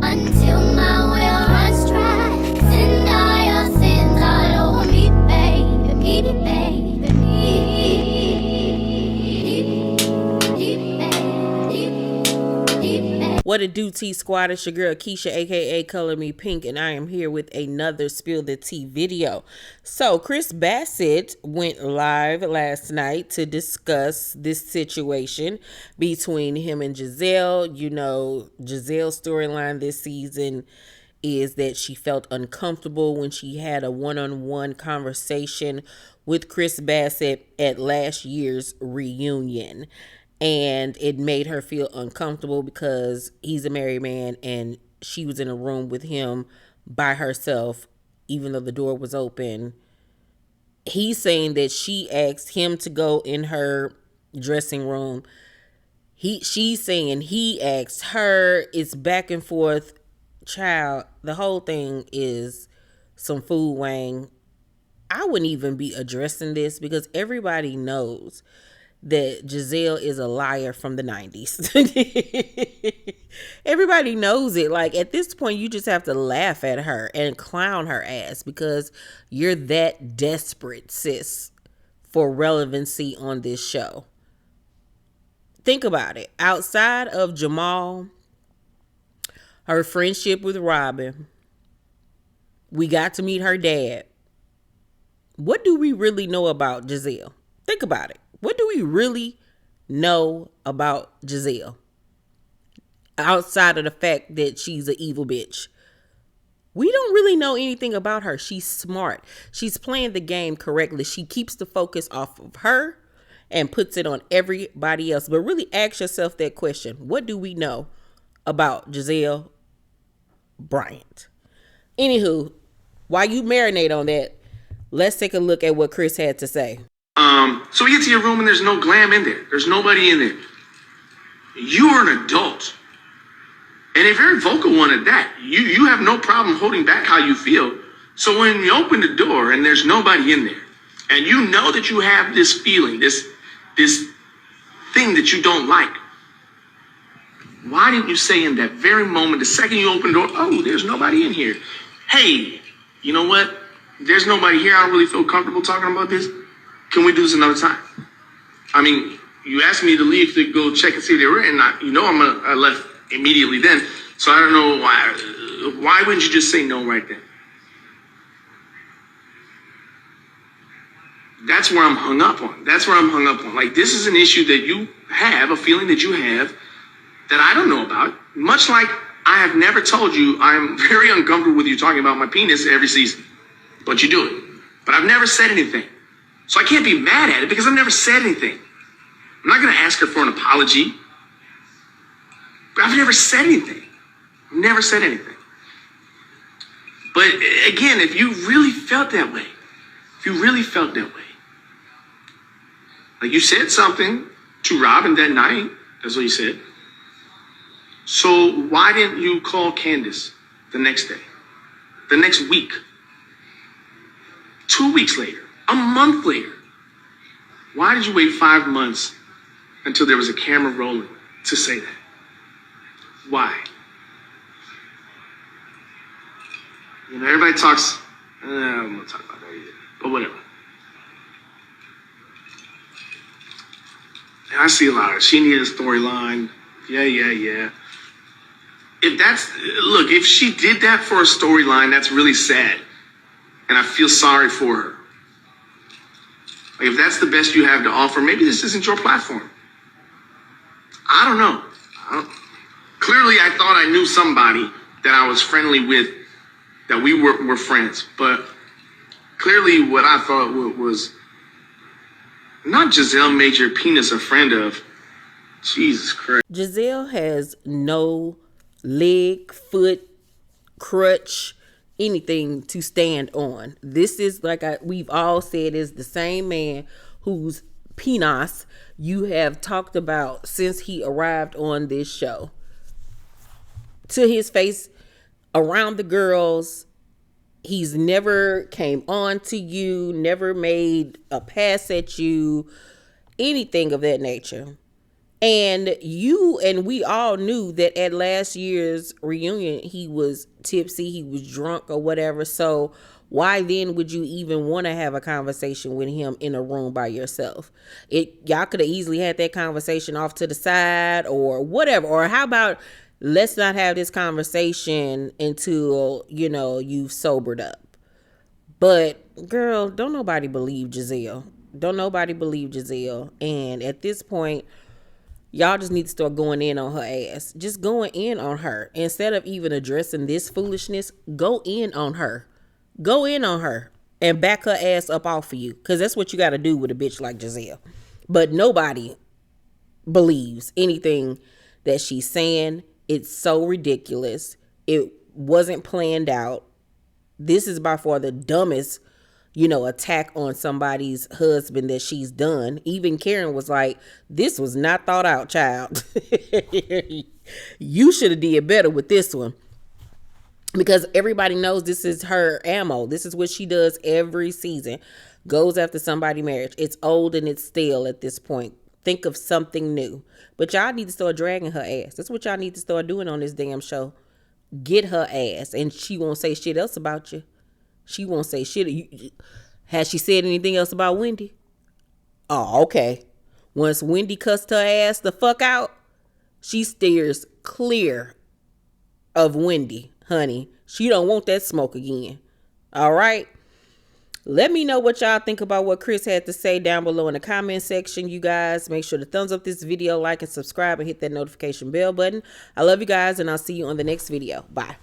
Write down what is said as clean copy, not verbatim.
until my well runs dry. And all your sins all over me, baby, What it do, T Squad? It's your girl Keisha, aka Color Me Pynk, and I am here with another Spill the Tea video. So Chris Bassett went live last night to discuss this situation between him and Giselle. You know, Giselle's storyline this season is that she felt uncomfortable when she had a one-on-one conversation with Chris Bassett at last year's reunion. And it made her feel uncomfortable because he's a married man and she was in a room with him by herself, even though the door was open. He's saying that she asked him to go in her dressing room. She's saying he asked her. It's back and forth. Child, the whole thing is some food wang. I wouldn't even be addressing this because everybody knows that Giselle is a liar from the 90s. Everybody knows it. Like, at this point, you just have to laugh at her and clown her ass because you're that desperate, sis, for relevancy on this show. Think about it. Outside of Jamal, her friendship with Robin, we got to meet her dad. What do we really know about Giselle? Think about it. What do we really know about Giselle? Outside of the fact that she's an evil bitch. We don't really know anything about her. She's smart. She's playing the game correctly. She keeps the focus off of her and puts it on everybody else. But really ask yourself that question. What do we know about Gizelle Bryant? Anywho, while you marinate on that, let's take a look at what Chris had to say. So we get to your room and there's no glam in there. There's nobody in there. You are an adult. And a very vocal one at that. You have no problem holding back how you feel. So when you open the door and there's nobody in there, and you know that you have this feeling, this thing that you don't like, why didn't you say in that very moment, the second you open the door, oh, there's nobody in here. Hey, you know what? There's nobody here. I don't really feel comfortable talking about this. Can we do this another time? I mean, you asked me to leave to go check and see if they were in. I left immediately then. So I don't know why. Why wouldn't you just say no right then? That's where I'm hung up on. Like, this is an issue that you have, a feeling that you have that I don't know about. Much like I have never told you I'm very uncomfortable with you talking about my penis every season. But you do it. But I've never said anything. So I can't be mad at it because I've never said anything. I'm not going to ask her for an apology. But I've never said anything. But again, if you really felt that way, like you said something to Robin that night, that's what you said. So why didn't you call Candace the next day, the next week, 2 weeks later? A month later, why did you wait 5 months until there was a camera rolling to say that? Why? You know, everybody talks, I'm not talking about that either, but whatever. And I see a lot of it. She needed a storyline. Yeah. If she did that for a storyline, that's really sad. And I feel sorry for her. If that's the best you have to offer, maybe this isn't your platform. I don't know. Clearly, I thought I knew somebody that I was friendly with, that we were friends. But clearly what I thought was not Giselle made your penis a friend of. Jesus Christ. Giselle has no leg, foot, crutch, anything to stand on. This is, like we've all said, is the same man whose penis you have talked about since he arrived on this show. To his face, around the girls, he's never came on to you, never made a pass at you, anything of that nature. And you and we all knew that at last year's reunion, he was tipsy, he was drunk or whatever. So why then would you even want to have a conversation with him in a room by yourself? Y'all could have easily had that conversation off to the side or whatever. Or how about let's not have this conversation until, you've sobered up. But girl, don't nobody believe Giselle. Don't nobody believe Giselle. And at this point, y'all just need to start going in on her ass. Just going in on her. Instead of even addressing this foolishness, go in on her. Go in on her and back her ass up off of you. Because that's what you got to do with a bitch like Giselle. But nobody believes anything that she's saying. It's so ridiculous. It wasn't planned out. This is by far the dumbest, attack on somebody's husband that she's done. Even Karen was like, this was not thought out, child. You should have did better with this one. Because everybody knows this is her ammo. This is what she does every season. Goes after somebody's marriage. It's old and it's stale at this point. Think of something new. But y'all need to start dragging her ass. That's what y'all need to start doing on this damn show. Get her ass. And she won't say shit else about you. She won't say shit. Has she said anything else about Wendy? Oh, okay. Once Wendy cussed her ass the fuck out, she steers clear of Wendy, honey. She don't want that smoke again. All right? Let me know what y'all think about what Chris had to say down below in the comment section, you guys. Make sure to thumbs up this video, like and subscribe, and hit that notification bell button. I love you guys, and I'll see you on the next video. Bye.